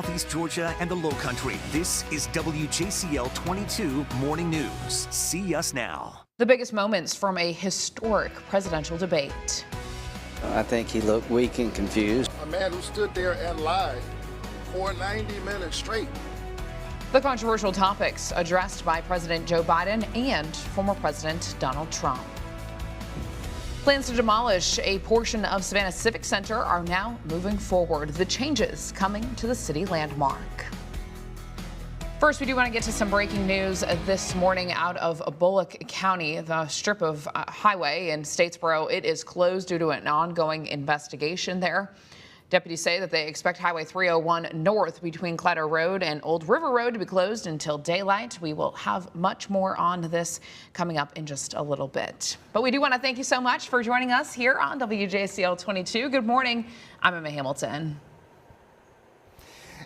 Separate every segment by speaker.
Speaker 1: Southeast Georgia and the Lowcountry. This is WJCL 22 Morning News. See us now.
Speaker 2: The biggest moments from a historic presidential debate.
Speaker 3: I think he looked weak and confused.
Speaker 4: A man who stood there and lied for 90 minutes straight.
Speaker 2: The controversial topics addressed by President Joe Biden and former President Donald Trump. Plans to demolish a portion of Savannah Civic Center are now moving forward. The changes coming to the city landmark. First, we do want to get to some breaking news this morning out of Bullock County. The strip of highway in Statesboro, it is closed due to an ongoing investigation there. Deputies say that they expect Highway 301 north between Clatter Road and Old River Road to be closed until daylight. We will have much more on this coming up in just a little bit. But we do want to thank you so much for joining us here on WJCL 22. Good morning. I'm Emma Hamilton.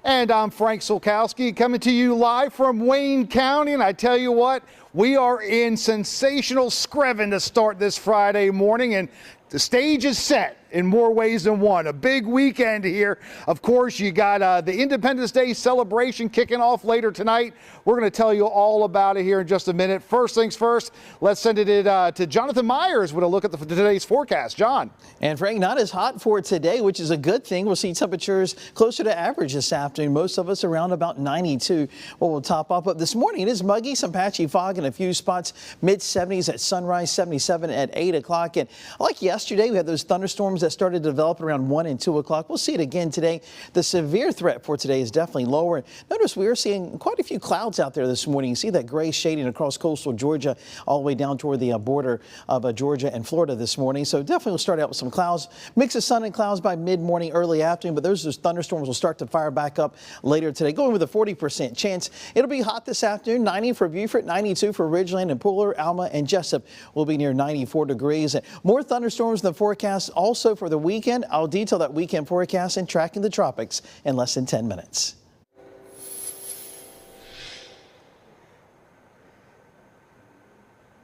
Speaker 5: And I'm Frank Sulkowski coming to you live from Wayne County. And I tell you what, we are in sensational Screven to start this Friday morning. And the stage is set in more ways than one. A big weekend here. Of course, you got the Independence Day celebration kicking off later tonight. We're going to tell you all about it here in just a minute. First things first, let's send it to Jonathan Myers with a look at today's forecast. John.
Speaker 3: And Frank, not as hot for today, which is a good thing. We'll see temperatures closer to average this afternoon. Most of us around about 92. What will top up. But this morning it is muggy, some patchy fog in a few spots. Mid 70s at sunrise, 77 at 8 o'clock. And like yesterday, we had those thunderstorms that started to develop around 1 and 2 o'clock. We'll see it again today. The severe threat for today is definitely lower. Notice we are seeing quite a few clouds out there this morning. You see that gray shading across coastal Georgia all the way down toward the border of Georgia and Florida this morning. So definitely we'll start out with some clouds. Mix of sun and clouds by mid-morning, early afternoon, but those thunderstorms will start to fire back up later today. Going with a 40% chance. It'll be hot this afternoon. 90 for Beaufort, 92 for Ridgeland and Pooler, Alma and Jessup will be near 94 degrees. And more thunderstorms in the forecast also for the weekend. I'll detail that weekend forecast and tracking the tropics in less than 10 minutes.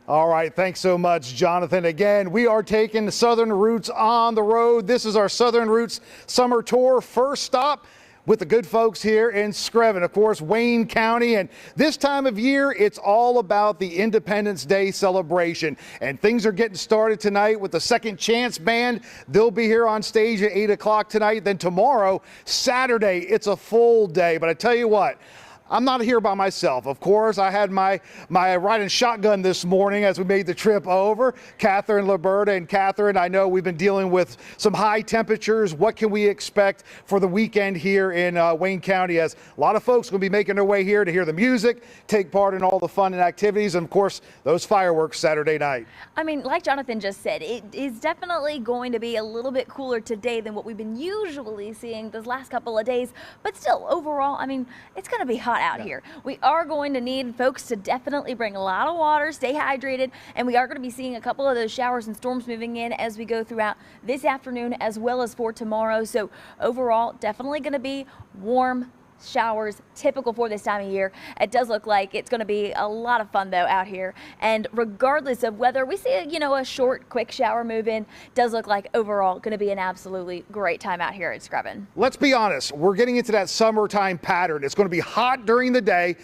Speaker 5: All right, thanks so much, Jonathan. Again, we are taking Southern Roots on the road. This is our Southern Roots summer tour. First stop with the good folks here in Screven, of course, Wayne County. And this time of year, it's all about the Independence Day celebration. And things are getting started tonight with the Second Chance Band. They'll be here on stage at 8 o'clock tonight. Then tomorrow, Saturday, it's a full day. But I tell you what, I'm not here by myself. Of course, I had my riding shotgun this morning as we made the trip over. Catherine Liberta and Catherine, I know we've been dealing with some high temperatures. What can we expect for the weekend here in Wayne County, as a lot of folks will be making their way here to hear the music, take part in all the fun and activities, and of course, those fireworks Saturday night.
Speaker 6: I mean, like Jonathan just said, it is definitely going to be a little bit cooler today than what we've been usually seeing those last couple of days. But still, overall, I mean, it's going to be hot out here. We are going to need folks to definitely bring a lot of water, stay hydrated, and we are going to be seeing a couple of those showers and storms moving in as we go throughout this afternoon as well as for tomorrow. So overall, definitely going to be warm showers, typical for this time of year. It does look like it's going to be a lot of fun though out here, and regardless of whether we see a short quick shower move in, does look like overall going to be an absolutely great time out here at Screven.
Speaker 5: Let's be honest, we're getting into that summertime pattern. It's going to be hot during the day,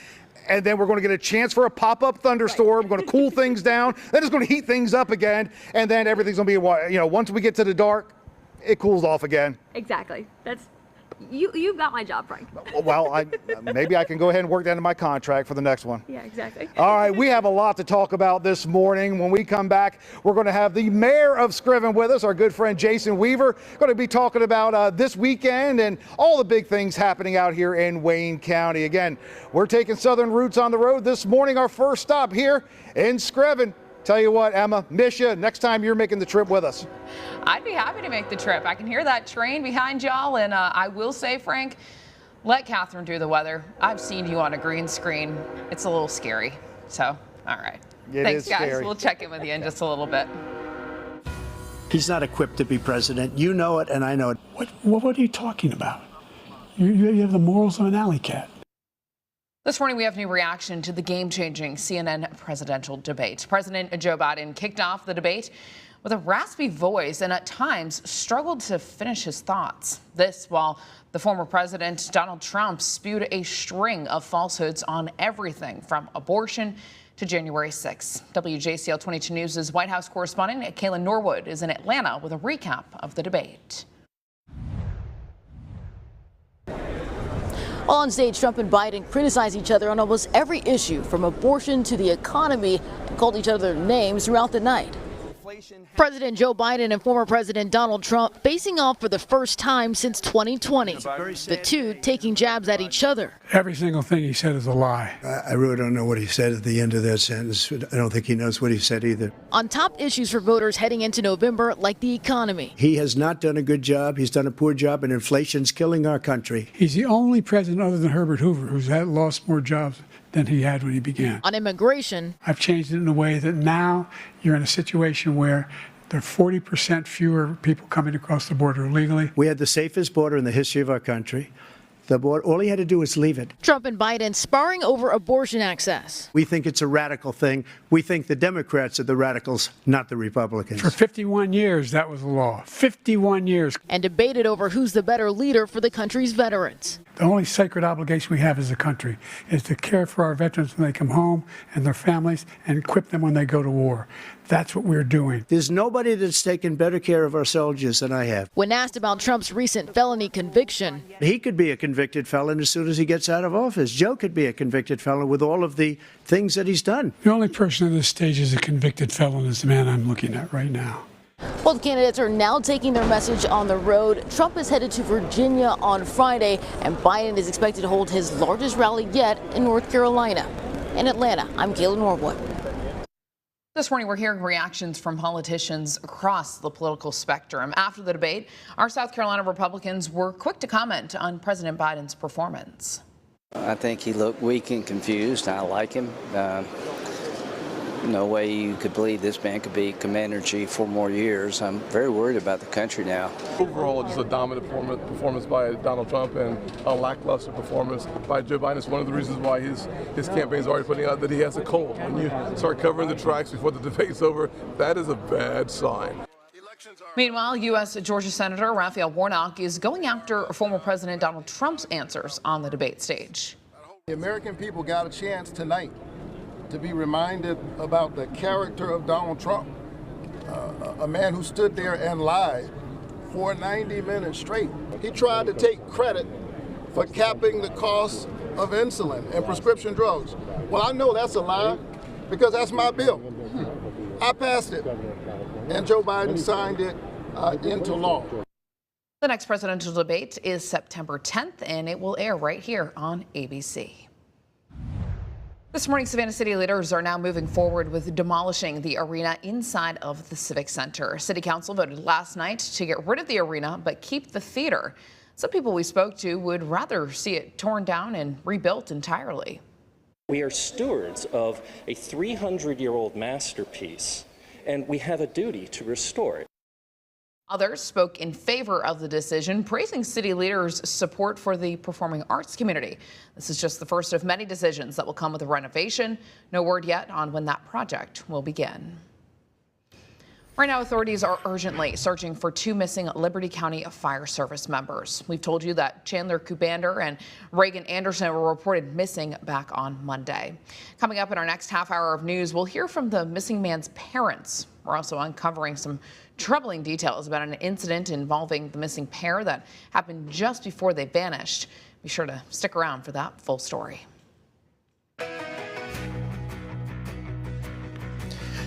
Speaker 5: and then we're going to get a chance for a pop-up thunderstorm. We're going to cool things down, then it's going to heat things up again, and then everything's going to be, once we get to the dark, it cools off again.
Speaker 6: Exactly. You've got my job, Frank.
Speaker 5: Well, maybe I can go ahead and work that into my contract for the next one.
Speaker 6: Yeah, exactly.
Speaker 5: All right, we have a lot to talk about this morning. When we come back, we're going to have the mayor of Screven with us, our good friend Jason Weaver. Going to be talking about this weekend and all the big things happening out here in Wayne County. Again, we're taking Southern Roots on the road this morning. Our first stop here in Screven. Tell you what, Emma, miss you. Next time you're making the trip with us.
Speaker 2: I'd be happy to make the trip. I can hear that train behind y'all, and I will say, Frank, let Catherine do the weather. I've seen you on a green screen. It's a little scary. So, all right. Thanks, guys.
Speaker 5: Scary.
Speaker 2: We'll check in with you in just a little bit.
Speaker 7: He's not equipped to be president. You know it, and I know it. What are you talking about? You have the morals of an alley cat.
Speaker 2: This morning, we have new reaction to the game-changing CNN presidential debate. President Joe Biden kicked off the debate with a raspy voice and at times struggled to finish his thoughts. This while the former president, Donald Trump, spewed a string of falsehoods on everything from abortion to January 6. WJCL 22 News' White House correspondent Kaylin Norwood is in Atlanta with a recap of the debate.
Speaker 8: While on stage, Trump and Biden criticized each other on almost every issue, from abortion to the economy, and called each other names throughout the night. President Joe Biden and former President Donald Trump facing off for the first time since 2020. The two taking jabs at each other.
Speaker 7: Every single thing he said is a lie. I really don't know what he said at the end of that sentence. I don't think he knows what he said either.
Speaker 8: On top issues for voters heading into November, like the economy.
Speaker 7: He has not done a good job. He's done a poor job, and inflation's killing our country. He's the only president other than Herbert Hoover who's lost more jobs than he had when he began.
Speaker 8: On immigration,
Speaker 7: I've changed it in a way that now you're in a situation where there are 40% fewer people coming across the border illegally. We had the safest border in the history of our country. The border, all he had to do was leave it.
Speaker 8: Trump and Biden sparring over abortion access.
Speaker 7: We think it's a radical thing. We think the Democrats are the radicals, not the Republicans. For 51 years, that was the law. 51 years.
Speaker 8: And debated over who's the better leader for the country's veterans.
Speaker 7: The only sacred obligation we have as a country is to care for our veterans when they come home and their families and equip them when they go to war. That's what we're doing. There's nobody that's taken better care of our soldiers than I have.
Speaker 8: When asked about Trump's recent felony conviction,
Speaker 7: he could be a convicted felon as soon as he gets out of office. Joe could be a convicted felon with all of the things that he's done. The only person at this stage is a convicted felon is the man I'm looking at right now.
Speaker 8: Both candidates are now taking their message on the road. Trump is headed to Virginia on Friday, and Biden is expected to hold his largest rally yet in North Carolina. In Atlanta, I'm Kaylin Norwood.
Speaker 2: This morning, we're hearing reactions from politicians across the political spectrum. After the debate, our South Carolina Republicans were quick to comment on President Biden's performance.
Speaker 9: I think he looked weak and confused. I like him. No way you could believe this man could be commander-in-chief for more years. I'm very worried about the country now.
Speaker 10: Overall, just a dominant performance by Donald Trump and a lackluster performance by Joe Biden. It's one of the reasons why his campaign is already putting out that he has a cold. When you start covering the tracks before the debate's over, that is a bad sign.
Speaker 2: Meanwhile, U.S. Georgia Senator Raphael Warnock is going after former President Donald Trump's answers on the debate stage.
Speaker 4: The American people got a chance tonight to be reminded about the character of Donald Trump, a man who stood there and lied for 90 minutes straight. He tried to take credit for capping the cost of insulin and prescription drugs. Well, I know that's a lie because that's my bill. I passed it, and Joe Biden signed it into law.
Speaker 2: The next presidential debate is September 10th, and it will air right here on ABC. This morning, Savannah City leaders are now moving forward with demolishing the arena inside of the Civic Center. City Council voted last night to get rid of the arena but keep the theater. Some people we spoke to would rather see it torn down and rebuilt entirely.
Speaker 11: We are stewards of a 300-year-old masterpiece, and we have a duty to restore it.
Speaker 2: Others spoke in favor of the decision, praising city leaders' support for the performing arts community. This is just the first of many decisions that will come with the renovation. No word yet on when that project will begin. Right now, authorities are urgently searching for two missing Liberty County Fire Service members. We've told you that Chandler Kubander and Reagan Anderson were reported missing back on Monday. Coming up in our next half hour of news, we'll hear from the missing man's parents. We're also uncovering some troubling details about an incident involving the missing pair that happened just before they vanished. Be sure to stick around for that full story.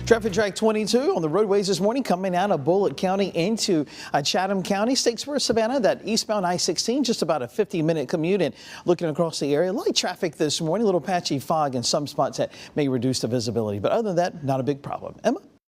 Speaker 3: Traffic track 22 on the roadways this morning coming out of Bullitt County into Chatham County. Statesboro, Savannah, that eastbound I-16, just about a 50-minute commute. And looking across the area, light traffic this morning, a little patchy fog in some spots that may reduce the visibility. But other than that, not a big problem. Emma?